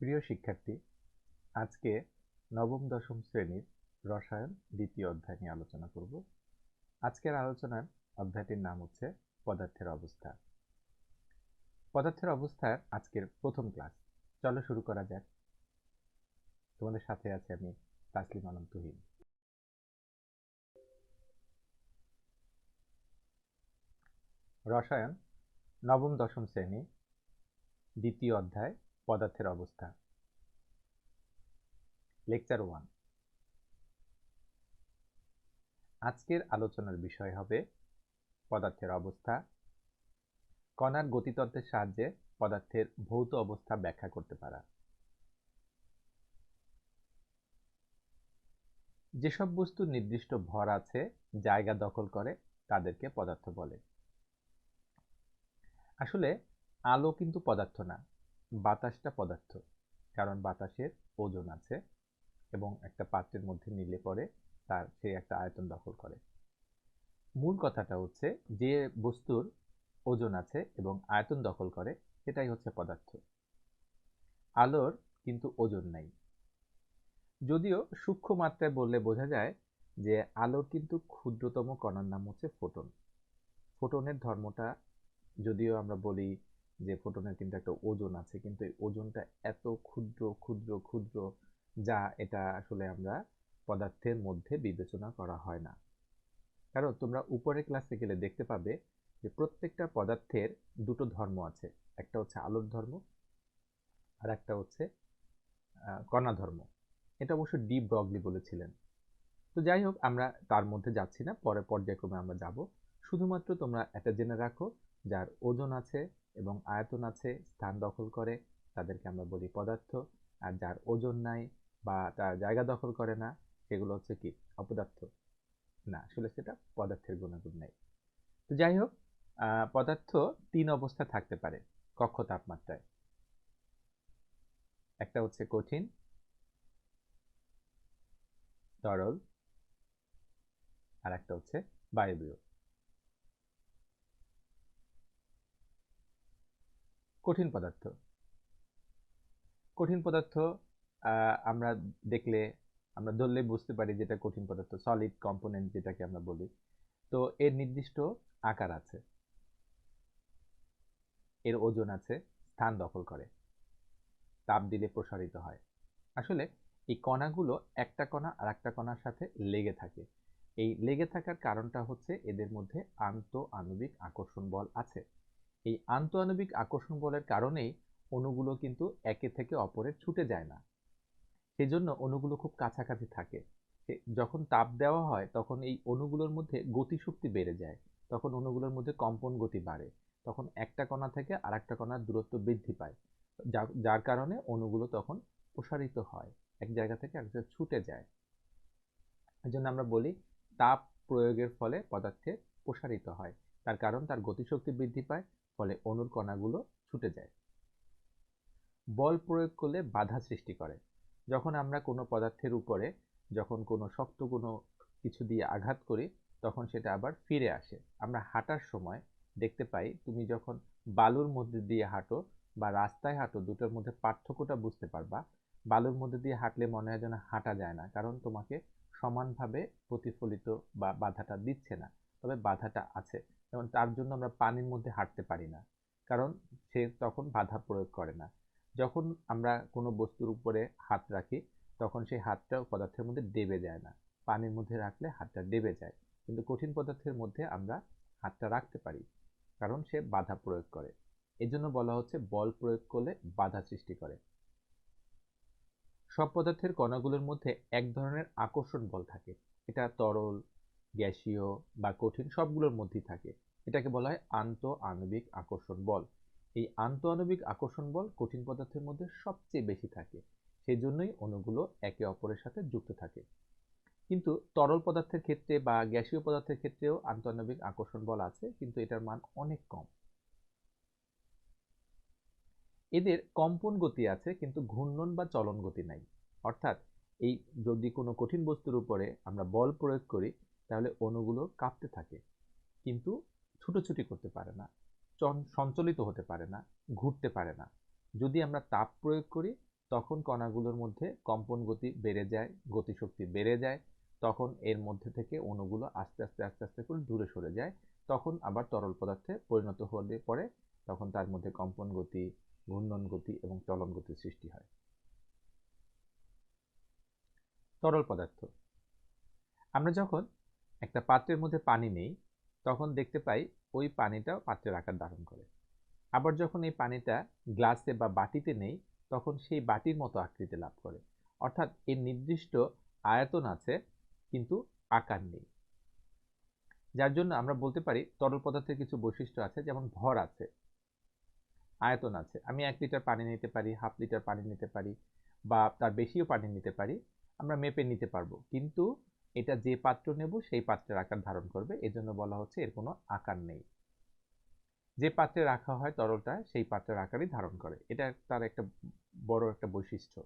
প্রিয় শিক্ষার্থী, আজকে নবম দশম শ্রেণীর রসায়ন দ্বিতীয় অধ্যায় নিয়ে আলোচনা করব। আজকের আলোচনার অধ্যায়টির নাম হচ্ছে পদার্থের অবস্থা। পদার্থের অবস্থার আজকের প্রথম ক্লাস। চলো শুরু করা যাক। তোমাদের সাথে আছে আমি তাসলিম আলম তুহিন। রসায়ন নবম দশম শ্রেণী দ্বিতীয় অধ্যায় পদার্থের অবস্থা, Lecture-01। আজকের আলোচনার বিষয় হবে পদার্থের অবস্থা। কণার গতিতত্ত্বের সাহায্যে পদার্থের ভৌত অবস্থা ব্যাখ্যা করতে পারা। যেসব বস্তুর নির্দিষ্ট ভর আছে, জায়গা দখল করে, তাদেরকে পদার্থ বলে। আসলে আলো কিন্তু পদার্থ না, বাতাসটা পদার্থ। কারণ বাতাসের ওজন আছে এবং একটা পাত্রের মধ্যে নিলে পরে সে একটা আয়তন দখল করে। মূল কথাটা হচ্ছে যে বস্তুর ওজন আছে এবং আয়তন দখল করে সেটাই হচ্ছে পদার্থ। আলোর কিন্তু ওজন নাই। যদিও সূক্ষ্ম মাত্রায় বললে বোঝা যায় যে আলোর কিন্তু ক্ষুদ্রতম কণার নাম হচ্ছে ফোটন। ফোটনের ধর্মটা যদিও আমরা বলি যে ফোটনের কিন্তু একটা ওজন আছে, কিন্তু এই ওজনটা এত ক্ষুদ্র ক্ষুদ্র ক্ষুদ্র যা এটা আসলে আমরা পদার্থের মধ্যে বিবেচনা করা হয় না। কারণ তোমরা উপরের ক্লাসে গেলে দেখতে পাবে যে প্রত্যেকটা পদার্থের দুটো ধর্ম আছে, একটা হচ্ছে আলোর ধর্ম আর একটা হচ্ছে কণা ধর্ম। এটা অবশ্য ডি ব্রগলি বলেছিলেন। তো যাই হোক, আমরা তার মধ্যে যাচ্ছি না, পরে পর্যায়ক্রমে আমরা যাব। শুধুমাত্র তোমরা এটা জেনে রাখো, যার ওজন আছে এবং আয়তন আছে, স্থান দখল করে, তাদেরকে আমরা বলি পদার্থ। আর যার ওজন নাই বা তার জায়গা দখল করে না, সেগুলো হচ্ছে কি অপদার্থ। না, আসলে সেটা পদার্থের গুণাগুণ নেই। তো যাই হোক, পদার্থ তিন অবস্থা থাকতে পারে কক্ষ তাপমাত্রায়। একটা হচ্ছে কঠিন, তরল, আর একটা হচ্ছে বায়বীয়। কঠিন পদার্থ কঠিন পদার্থ আমরা দেখলে আমরা ধরলে বুঝতে পারি যেটা কঠিন পদার্থ, সলিড কম্পোনেন্ট যেটাকে আমরা বলি। তো এর নির্দিষ্ট আকার আছে, এর ওজন আছে, স্থান দখল করে, তাপ দিলে প্রসারিত হয়। আসলে এই কণাগুলো একটা কণা আর একটা কণার সাথে লেগে থাকে। এই লেগে থাকার কারণটা হচ্ছে এদের মধ্যে আন্তঃআণবিক আকর্ষণ বল আছে। এই আন্তঃআণবিক আকর্ষণ বলের কারণেই অণুগুলো কিন্তু একে থেকে অপরের ছুটে যায় না। সেজন্য অণুগুলো খুব কাছাকাছি থাকে। যখন তাপ দেওয়া হয় তখন এই অণুগুলোর মধ্যে গতিশক্তি বেড়ে যায়, তখন অণুগুলোর মধ্যে কম্পন গতি বাড়ে, তখন একটা কণা থেকে আর একটা কণার দূরত্ব বৃদ্ধি পায়, যার কারণে অণুগুলো তখন প্রসারিত হয়, এক জায়গা থেকে এক জায়গায় ছুটে যায়। এই জন্য আমরা বলি তাপ প্রয়োগের ফলে পদার্থে প্রসারিত হয়, তার কারণ তার গতিশক্তি বৃদ্ধি পায়, ফলে অণুর কণাগুলো ছুটে যায়। বল প্রয়োগ করলে বাধা সৃষ্টি করে। যখন আমরা কোনো পদার্থের উপরে যখন কোনো শক্ত কোনো কিছু দিয়ে আঘাত করি, তখন সেটা আবার ফিরে আসে। আমরা হাঁটার সময় দেখতে পাই, তুমি যখন বালুর মধ্যে দিয়ে হাঁটো বা রাস্তায় হাঁটো, দুটোর মধ্যে পার্থক্যটা বুঝতে পারবা। বালুর মধ্যে দিয়ে হাঁটলে মনে হয় যেন হাঁটা যায় না, কারণ তোমাকে সমানভাবে প্রতিফলিত বা বাধাটা দিচ্ছে না। তবে বাধাটা আছে। যেমন তার জন্য আমরা পানির মধ্যে হাঁটতে পারি না, কারণ সে তখন বাধা প্রয়োগ করে না। যখন আমরা কোনো বস্তুর উপরে হাত রাখি, তখন সেই হাতটা পদার্থের মধ্যে ডেবে যায় না। পানির মধ্যে রাখলে হাতটা ডেবে যায়, কিন্তু কঠিন পদার্থের মধ্যে আমরা হাতটা রাখতে পারি, কারণ সে বাধা প্রয়োগ করে। এজন্য বলা হচ্ছে বল প্রয়োগ করলে বাধা সৃষ্টি করে। সব পদার্থের কণাগুলোর মধ্যে এক ধরনের আকর্ষণ বল থাকে। এটা তরল, গ্যাসীয় বা কঠিন সবগুলোর মধ্যেই থাকে। এটাকে বলা হয় আন্তঃআণবিক আকর্ষণ বল। এই আন্তঃআণবিক আকর্ষণ বল কঠিন পদার্থের মধ্যে সবচেয়ে বেশি থাকে, সেজন্যই অণুগুলো একে অপরের সাথে যুক্ত থাকে। কিন্তু তরল পদার্থের ক্ষেত্রে বা গ্যাসীয় পদার্থের ক্ষেত্রেও আন্তঃআণবিক আকর্ষণ বল আছে, কিন্তু এটার মান অনেক কম। এদের কম্পন গতি আছে, কিন্তু ঘূর্ণন বা চলন গতি নাই। অর্থাৎ এই যদি কোনো কঠিন বস্তুর উপরে আমরা বল প্রয়োগ করি, তাহলে অণুগুলো কাঁপতে থাকে, কিন্তু ছুটোছুটি করতে পারে না, সঞ্চালিত হতে পারে না, ঘুরতে পারে না। যদি আমরা তাপ প্রয়োগ করি, তখন কণাগুলোর মধ্যে কম্পন গতি বেড়ে যায়, গতিশক্তি বেড়ে যায়, তখন এর মধ্যে থেকে অণুগুলো আস্তে আস্তে আস্তে আস্তে করে দূরে সরে যায়, তখন আবার তরল পদার্থে পরিণত হলে পরে তখন তার মধ্যে কম্পন গতি, ঘূর্ণন গতি এবং চলন গতির সৃষ্টি হয়। তরল পদার্থ, আমরা যখন একটা পাত্রের মধ্যে পানি নেই তখন দেখতে পাই ওই পানিটাও পাত্রের আকার ধারণ করে। আবার যখন এই পানিটা গ্লাসে বা বাটিতে নেই তখন সেই বাটির মতো আকৃতি লাভ করে, অর্থাৎ এর নির্দিষ্ট আয়তন আছে কিন্তু আকার নেই। যার জন্য আমরা বলতে পারি তরল পদার্থের কিছু বৈশিষ্ট্য আছে, যেমন ভর আছে, আয়তন আছে। আমি 1 লিটার পানি নিতে পারি, হাফ লিটার পানি নিতে পারি, বা তার বেশিও পানি নিতে পারি, আমরা মেপে নিতে পারবো, কিন্তু এটা যে পাত্র নেব সেই পাত্রের আকার ধারণ করবে, এজন্য বলা হচ্ছে এর কোনো আকার নেই। যে পাত্রে রাখা হয় তরলটা সেই পাত্রের আকারই ধারণ করে, এটা তার একটা বড় একটা বৈশিষ্ট্য।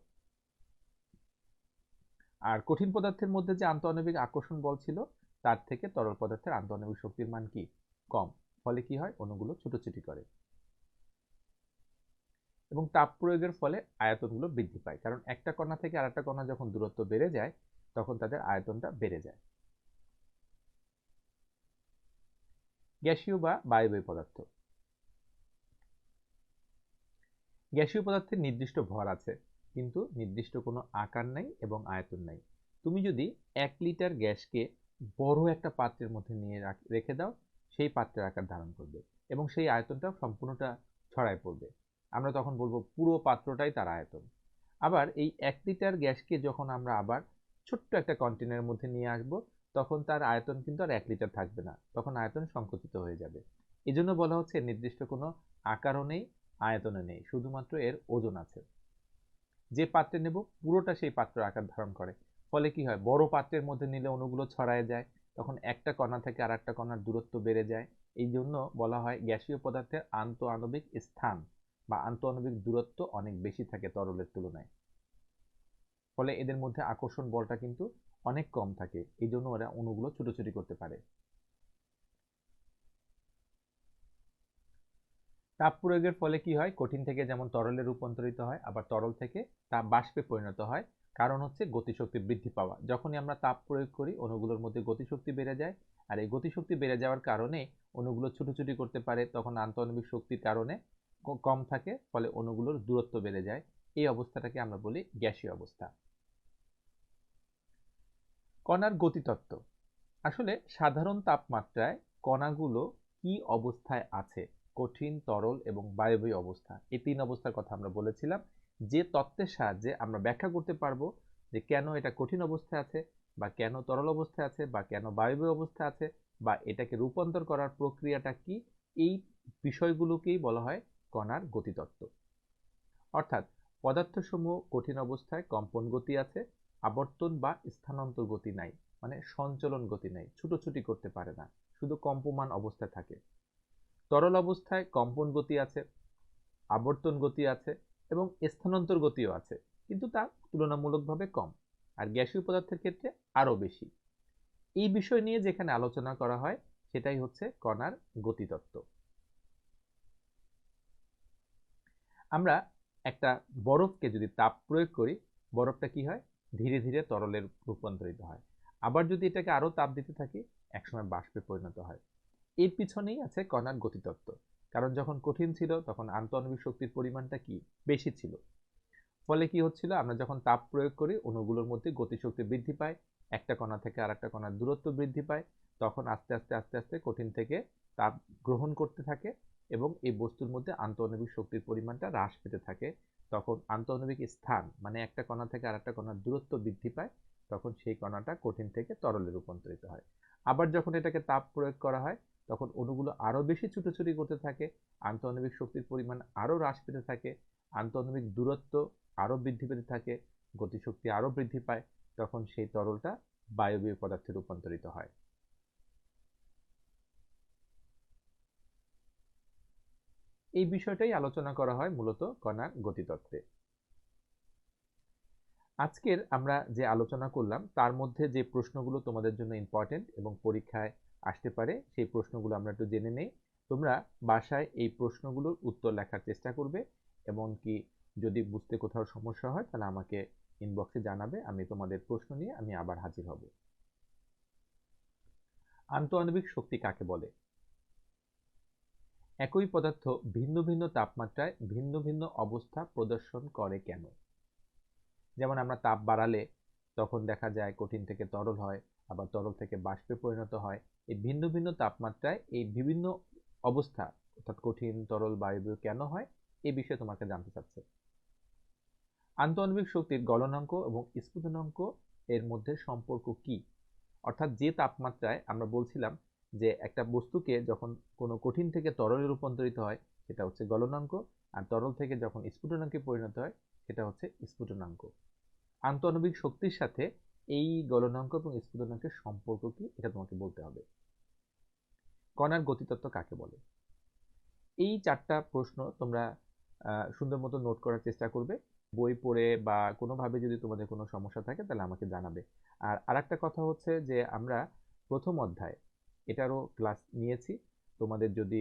আর কঠিন পদার্থের মধ্যে যে আন্তঃআণবিক আকর্ষণ বল ছিল তার থেকে তরল পদার্থের আন্তঃআণবিক শক্তির মান কি কম, ফলে কি হয় অণুগুলো ছুটোছুটি করে এবং তাপ প্রয়োগের ফলে আয়তনগুলো বৃদ্ধি পায়, কারণ একটা কণা থেকে আরেকটা কণা যখন দূরত্ব বেড়ে যায় তখন তাদের আয়তনটা বেড়ে যায়। গ্যাসীয় বা বায়বীয় পদার্থ, গ্যাসীয় পদার্থের নির্দিষ্ট ভর আছে কিন্তু নির্দিষ্ট কোনো আকার নাই এবং আয়তন নাই। তুমি যদি 1 লিটার গ্যাসকে বড় একটা পাত্রের মধ্যে নিয়ে রেখে দাও, সেই পাত্রের আকার ধারণ করবে এবং সেই আয়তনটা সম্পূর্ণটা ছড়ায় পড়বে, আমরা তখন বলবো পুরো পাত্রটাই তার আয়তন। আবার এই 1 লিটার গ্যাসকে যখন আমরা আবার ছোট্ট একটা কন্টেনারের মধ্যে নিয়ে আসব তখন তার আয়তন কিন্তু আর 1 লিটার থাকবে না, তখন আয়তন সংকুচিত হয়ে যাবে। এজন্য বলা হচ্ছে নির্দিষ্ট কোনো আকারও নেই, আয়তনে নেই, শুধুমাত্র এর ওজন আছে। যে পাত্রে নেব পুরোটা সেই পাত্র আকার ধারণ করে, ফলে কি হয় বড় পাত্রের মধ্যে নিলে অণুগুলো ছড়ায় যায়, তখন একটা কণা থেকে আরেকটা কণার দূরত্ব বেড়ে যায়। এই জন্য বলা হয় গ্যাসীয় পদার্থের আন্তঃআণবিক স্থান বা আন্তঃআণবিক দূরত্ব অনেক বেশি থাকে তরলের তুলনায়, ফলে এদের মধ্যে আকর্ষণ বলটা কিন্তু অনেক কম থাকে, এই জন্য ওরা অণুগুলো ছুটোছুটি করতে পারে। তাপ প্রয়োগের ফলে কি হয় কঠিন থেকে যেমন তরলে রূপান্তরিত হয়, আবার তরল থেকে তাপ বাষ্পে পরিণত হয়, কারণ হচ্ছে গতিশক্তি বৃদ্ধি পাওয়া। যখনই আমরা তাপ প্রয়োগ করি অণুগুলোর মধ্যে গতিশক্তি বেড়ে যায়, আর এই গতিশক্তি বেড়ে যাওয়ার কারণে অণুগুলো ছুটোছুটি করতে পারে, তখন আন্তঃআণবিক শক্তির কারণে কম থাকে, ফলে অণুগুলোর দূরত্ব বেড়ে যায়। এই অবস্থাটাকে আমরা বলি গ্যাসীয় অবস্থা। কণার গতিতত্ত্ব, আসলে সাধারণ তাপমাত্রায় কণাগুলো কি অবস্থায় আছে, কঠিন, তরল এবং বায়বীয় অবস্থা, এই 3 অবস্থার কথা আমরা বলেছিলাম, যে তত্ত্বের সাহায্যে আমরা ব্যাখ্যা করতে পারবো যে কেন এটা কঠিন অবস্থায় আছে, বা কেন তরল অবস্থায় আছে, বা কেন বায়বীয় অবস্থায় আছে, বা এটাকে রূপান্তর করার প্রক্রিয়াটা কি, এই বিষয়গুলোকেই বলা হয় কণার গতিতত্ত্ব। অর্থাৎ পদার্থসমূহ কঠিন অবস্থায় কম্পন গতি আছে, আবর্তন বা স্থানান্তর গতি নাই, মানে সঞ্চলন গতি নাই, ছুটোছুটি করতে পারে না, শুধু কম্পমান অবস্থায় থাকে। তরল অবস্থায় কম্পন গতি আছে, আবর্তন গতি আছে এবং স্থানান্তর গতিও আছে, কিন্তু তা তুলনামূলকভাবে কম। আর গ্যাসীয় পদার্থের ক্ষেত্রে আরো বেশি। এই বিষয় নিয়ে যেখানে আলোচনা করা হয় সেটাই হচ্ছে কণার গতিতত্ত্ব। আমরা একটা বরফকে যদি তাপ প্রয়োগ করি, বরফটা কি হয় ধীরে ধীরে তরলে রূপান্তরিত হয়, আবার যদি এটাকে আরো তাপ দিতে থাকি একসময় বাষ্পে পরিণত হয়। এর পিছনেই আছে কণার গতিতত্ত্ব, কারণ যখন কঠিন ছিল তখন আন্তঃআণবিক শক্তির পরিমাণটা কি বেশি ছিল, ফলে কি হচ্ছিল আমরা যখন তাপ প্রয়োগ করি অণুগুলোর মধ্যে গতিশক্তি বৃদ্ধি পায়, একটা কণা থেকে আরেকটা কণার দূরত্ব বৃদ্ধি পায়, তখন আস্তে আস্তে আস্তে আস্তে কঠিন থেকে তাপ গ্রহণ করতে থাকে এবং এই বস্তুর মধ্যে আন্তঃআণবিক শক্তির পরিমাণটা হ্রাস পেতে থাকে, তখন আন্তঃআণবিক স্থান মানে একটা কণা থেকে আরেকটা কণার দূরত্ব বৃদ্ধি পায়, তখন সেই কণাটা কঠিন থেকে তরলে রূপান্তরিত হয়। আবার যখন এটাকে তাপ প্রয়োগ করা হয় তখন অণুগুলো আরো বেশি ছুটোছুটি করতে থাকে, আন্তঃআণবিক শক্তির পরিমাণ আরো হ্রাস পেতে থাকে, আন্তঃআণবিক দূরত্ব আরো বৃদ্ধি পেতে থাকে, গতিশক্তি আরো বৃদ্ধি পায়, তখন সেই তরলটা বায়বীয় পদার্থে রূপান্তরিত হয়। এই বিষয়টাই আলোচনা করা হয় মূলত কণার গতিতত্ত্বে। আজকের আমরা যে আলোচনা করলাম তার মধ্যে যে প্রশ্নগুলো তোমাদের জন্য ইম্পর্টেন্ট এবং পরীক্ষায় আসতে পারে সেই প্রশ্নগুলো আমরা একটু জেনে নেই। তোমরা বাসায় এই প্রশ্নগুলোর উত্তর লেখার চেষ্টা করবে, এমনকি যদি বুঝতে কোথাও সমস্যা হয় তাহলে আমাকে ইনবক্সে জানাবে, আমি তোমাদের প্রশ্ন নিয়ে আমি আবার হাজির হব। আন্তঃআণবিক শক্তি কাকে বলে? একই পদার্থ ভিন্ন ভিন্ন তাপমাত্রায় ভিন্ন ভিন্ন অবস্থা প্রদর্শন করে কেন? যেমন আমরা তাপ বাড়ালে তখন দেখা যায় কঠিন থেকে তরল হয়, আবার তরল থেকে বাষ্পে পরিণত হয়। এই ভিন্ন ভিন্ন তাপমাত্রায় এই বিভিন্ন অবস্থা অর্থাৎ কঠিন, তরল, বায়বীয় কেন হয় এই বিষয়ে তোমাকে জানতে চাচ্ছে। আন্তঃআণবিক শক্তির গলনাঙ্ক এবং স্ফুটনাঙ্ক এর মধ্যে সম্পর্ক কি? অর্থাৎ যে তাপমাত্রায় আমরা বলছিলাম যে একটা বস্তুকে যখন কোনো কঠিন থেকে তরলে রূপান্তরিত হয় সেটা হচ্ছে গলনাঙ্ক, আর তরল থেকে যখন স্ফুটনাঙ্কে পরিণত হয় সেটা হচ্ছে স্ফুটনাঙ্ক। আন্তঃআণবিক শক্তির সাথে এই গলনাঙ্ক এবং স্ফুটনাঙ্কের সম্পর্ক কি এটা তোমাকে বলতে হবে। কণার গতিতত্ত্ব কাকে বলে? এই 4টা প্রশ্ন তোমরা সুন্দর মতো নোট করার চেষ্টা করবে। বই পড়ে বা কোনোভাবে যদি তোমাদের কোনো সমস্যা থাকে তাহলে আমাকে জানাবে। আর আরেকটা কথা হচ্ছে যে আমরা প্রথম অধ্যায় এটারও ক্লাস নিয়েছি। তোমাদের যদি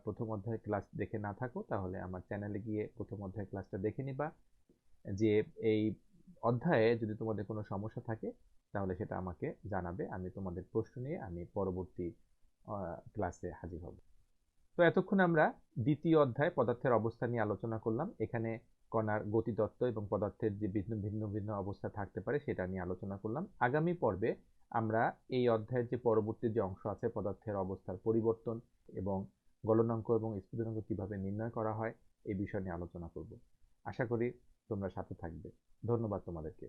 প্রথম অধ্যায়ের ক্লাস দেখে না থাকো তাহলে আমার চ্যানেলে গিয়ে প্রথম অধ্যায়ের ক্লাসটা দেখে নিবা। যে এই অধ্যায়ে যদি তোমাদের কোনো সমস্যা থাকে তাহলে সেটা আমাকে জানাবে, আমি তোমাদের প্রশ্ন নিয়ে আমি পরবর্তী ক্লাসে হাজির হব। তো এতক্ষণ আমরা দ্বিতীয় অধ্যায় পদার্থের অবস্থা নিয়ে আলোচনা করলাম। এখানে কণার গতিতত্ত্ব এবং পদার্থের যে ভিন্ন ভিন্ন অবস্থা থাকতে পারে সেটা নিয়ে আলোচনা করলাম। আগামী পর্বে আমরা এই অধ্যায়ের যে পরবর্তী যে অংশ আছে পদার্থের অবস্থার পরিবর্তন এবং গলনাঙ্ক এবং স্ফুটনাঙ্ক কিভাবে নির্ণয় করা হয় এই বিষয় নিয়ে আলোচনা করব। আশা করি তোমরা সাথে থাকবে। ধন্যবাদ তোমাদেরকে।